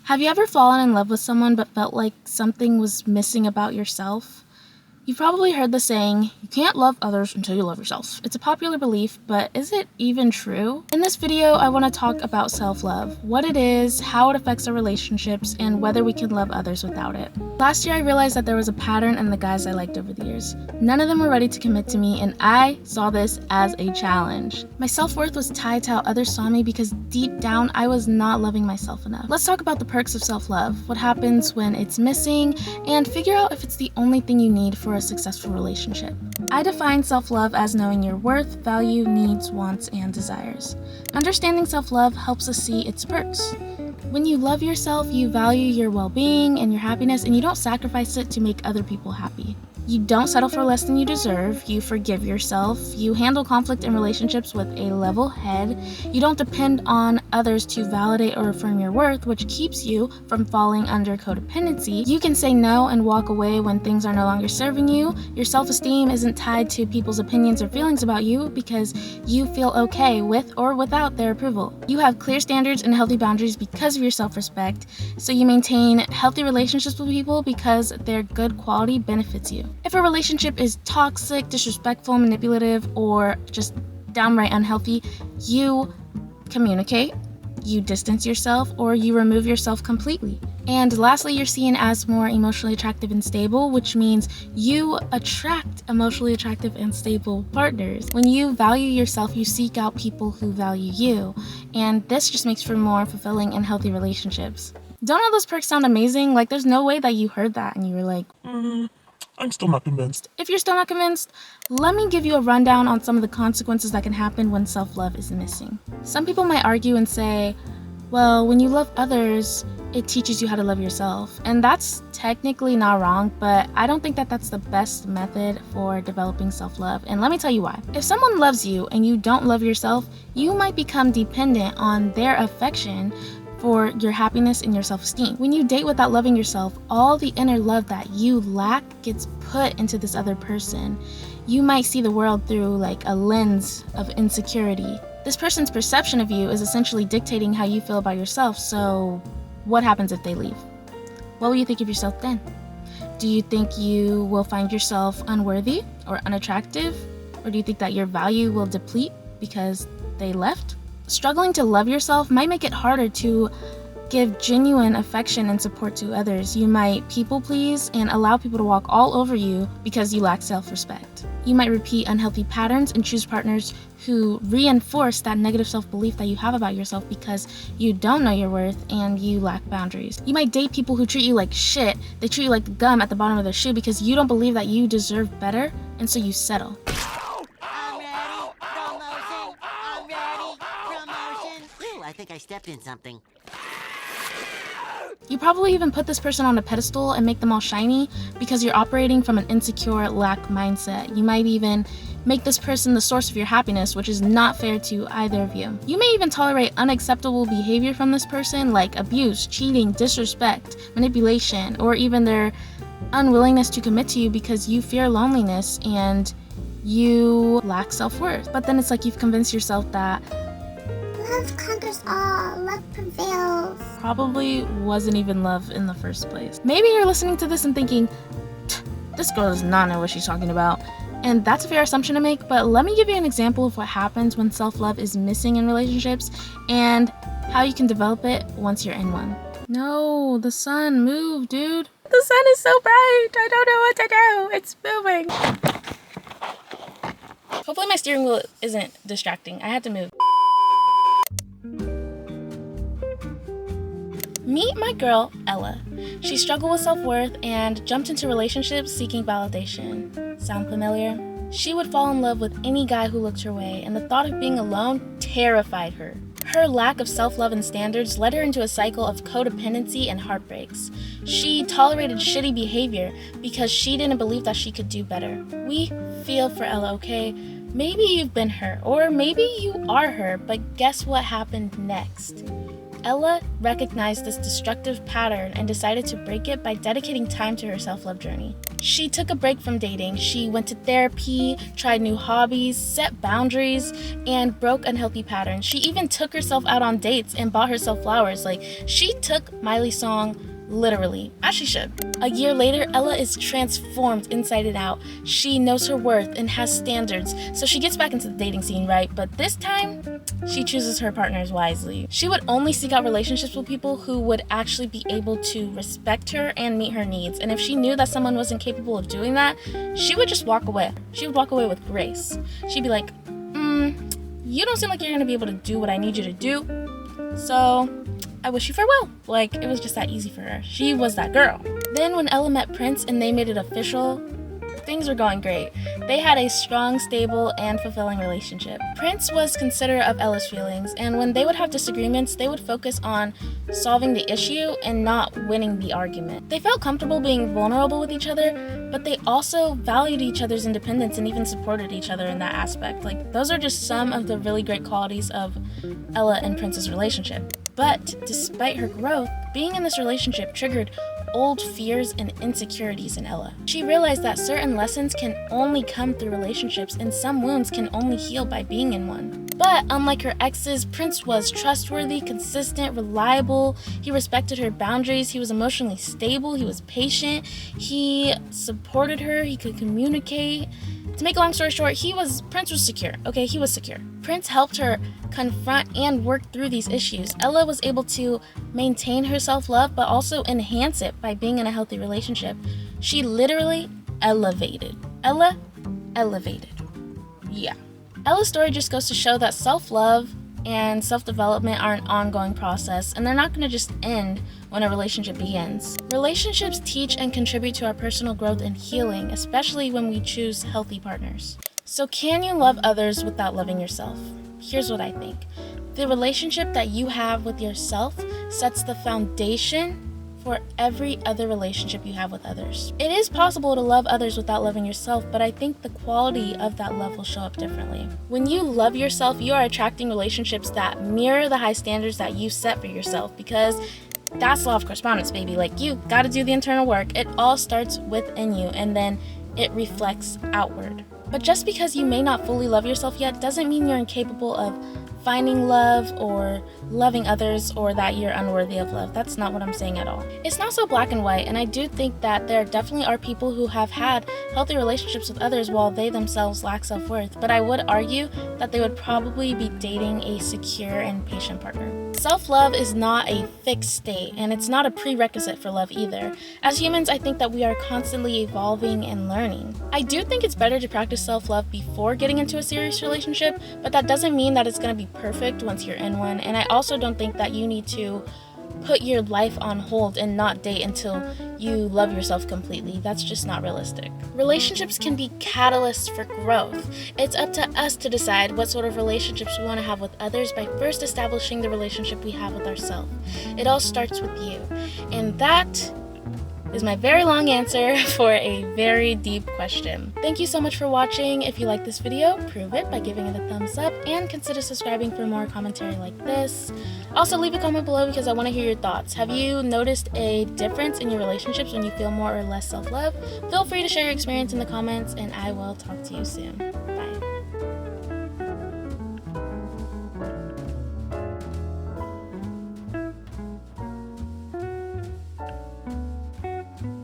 Have you ever fallen in love with someone but felt like something was missing about yourself? You've probably heard the saying, you can't love others until you love yourself. It's a popular belief, but is it even true? In this video, I want to talk about self-love, what it is, how it affects our relationships, and whether we can love others without it. Last year, I realized that there was a pattern in the guys I liked over the years. None of them were ready to commit to me, and I saw this as a challenge. My self-worth was tied to how others saw me because deep down, I was not loving myself enough. Let's talk about the perks of self-love, what happens when it's missing, and figure out if it's the only thing you need for a successful relationship. I define self-love as knowing your worth, value, needs, wants, and desires. Understanding self-love helps us see its perks. When you love yourself, you value your well-being and your happiness, and you don't sacrifice it to make other people happy. You don't settle for less than you deserve, you forgive yourself, you handle conflict in relationships with a level head, you don't depend on others to validate or affirm your worth, which keeps you from falling under codependency. You can say no and walk away when things are no longer serving you. Your self-esteem isn't tied to people's opinions or feelings about you because you feel okay with or without their approval. You have clear standards and healthy boundaries because of your self-respect, so you maintain healthy relationships with people because their good quality benefits you. If a relationship is toxic, disrespectful, manipulative, or just downright unhealthy, you communicate, you distance yourself, or you remove yourself completely. And lastly, you're seen as more emotionally attractive and stable, which means you attract emotionally attractive and stable partners. When you value yourself, you seek out people who value you, and this just makes for more fulfilling and healthy relationships. Don't all those perks sound amazing? Like, there's no way that you heard that and you were like, I'm still not convinced. If you're still not convinced, let me give you a rundown on some of the consequences that can happen when self-love is missing. Some people might argue and say, well, when you love others, it teaches you how to love yourself. And that's technically not wrong, but I don't think that that's the best method for developing self-love. And let me tell you why. If someone loves you and you don't love yourself, you might become dependent on their affection for your happiness and your self-esteem. When you date without loving yourself, all the inner love that you lack gets put into this other person. You might see the world through like a lens of insecurity. This person's perception of you is essentially dictating how you feel about yourself, so what happens if they leave? What will you think of yourself then? Do you think you will find yourself unworthy or unattractive? Or do you think that your value will deplete because they left? Struggling to love yourself might make it harder to give genuine affection and support to others. You might people please and allow people to walk all over you because you lack self-respect. You might repeat unhealthy patterns and choose partners who reinforce that negative self-belief that you have about yourself because you don't know your worth and you lack boundaries. You might date people who treat you like shit. They treat you like the gum at the bottom of their shoe because you don't believe that you deserve better, and so you settle. I think I stepped in something. You probably even put this person on a pedestal and make them all shiny because you're operating from an insecure lack mindset. You might even make this person the source of your happiness, which is not fair to either of you. You may even tolerate unacceptable behavior from this person like abuse, cheating, disrespect, manipulation, or even their unwillingness to commit to you because you fear loneliness and you lack self-worth. But then it's like you've convinced yourself that love conquers all, love prevails. Probably wasn't even love in the first place. Maybe you're listening to this and thinking, this girl does not know what she's talking about. And that's a fair assumption to make, but let me give you an example of what happens when self-love is missing in relationships and how you can develop it once you're in one. No, the sun, move, dude. The sun is so bright, I don't know what to do. It's moving. Hopefully my steering wheel isn't distracting. I had to move. Meet my girl, Ella. She struggled with self-worth and jumped into relationships seeking validation. Sound familiar? She would fall in love with any guy who looked her way, and the thought of being alone terrified her. Her lack of self-love and standards led her into a cycle of codependency and heartbreaks. She tolerated shitty behavior because she didn't believe that she could do better. We feel for Ella, okay? Maybe you've been her, or maybe you are her, but guess what happened next? Ella recognized this destructive pattern and decided to break it by dedicating time to her self-love journey. She took a break from dating. She went to therapy, tried new hobbies, set boundaries, and broke unhealthy patterns. She even took herself out on dates and bought herself flowers. Like, she took Miley's song literally, as she should. A year later, Ella is transformed inside and out. She knows her worth and has standards, so she gets back into the dating scene, right? But this time, she chooses her partners wisely. She would only seek out relationships with people who would actually be able to respect her and meet her needs. And if she knew that someone wasn't capable of doing that, she would just walk away. She would walk away with grace. She'd be like, you don't seem like you're gonna be able to do what I need you to do, so I wish you farewell. Like, it was just that easy for her. She was that girl. Then when Ella met Prince and they made it official, things were going great. They had a strong, stable, and fulfilling relationship. Prince was considerate of Ella's feelings, and when they would have disagreements, they would focus on solving the issue and not winning the argument. They felt comfortable being vulnerable with each other, but they also valued each other's independence and even supported each other in that aspect. Like, those are just some of the really great qualities of Ella and Prince's relationship. But despite her growth, being in this relationship triggered old fears and insecurities in Ella. She realized that certain lessons can only come through relationships and some wounds can only heal by being in one. But unlike her exes, Prince was trustworthy, consistent, reliable. He respected her boundaries. He was emotionally stable. He was patient. He supported her. He could communicate. To make a long story short, Prince was secure. Okay, he was secure. Prince helped her confront and work through these issues. Ella was able to maintain her self-love, but also enhance it by being in a healthy relationship. She literally elevated. Ella elevated. Yeah. Ella's story just goes to show that self-love and self-development are an ongoing process, and they're not going to just end when a relationship begins. Relationships teach and contribute to our personal growth and healing, especially when we choose healthy partners. So can you love others without loving yourself? Here's what I think. The relationship that you have with yourself sets the foundation for every other relationship you have with others. It is possible to love others without loving yourself, but I think the quality of that love will show up differently. When you love yourself, you are attracting relationships that mirror the high standards that you set for yourself, because that's law of correspondence, baby. Like, you gotta do the internal work. It all starts within you, and then it reflects outward. But just because you may not fully love yourself yet doesn't mean you're incapable of finding love or loving others, or that you're unworthy of love. That's not what I'm saying at all. It's not so black and white, and I do think that there definitely are people who have had healthy relationships with others while they themselves lack self-worth, but I would argue that they would probably be dating a secure and patient partner. Self-love is not a fixed state, and it's not a prerequisite for love either. As humans, I think that we are constantly evolving and learning. I do think it's better to practice self-love before getting into a serious relationship, but that doesn't mean that it's going to be perfect once you're in one, and I also don't think that you need to put your life on hold and not date until you love yourself completely. That's just not realistic. Relationships can be catalysts for growth. It's up to us to decide what sort of relationships we want to have with others by first establishing the relationship we have with ourselves. It all starts with you. And that is my very long answer for a very deep question. Thank you so much for watching. If you like this video, prove it by giving it a thumbs up and consider subscribing for more commentary like this. Also, leave a comment below because I want to hear your thoughts. Have you noticed a difference in your relationships when you feel more or less self-love? Feel free to share your experience in the comments, and I will talk to you soon. Bye.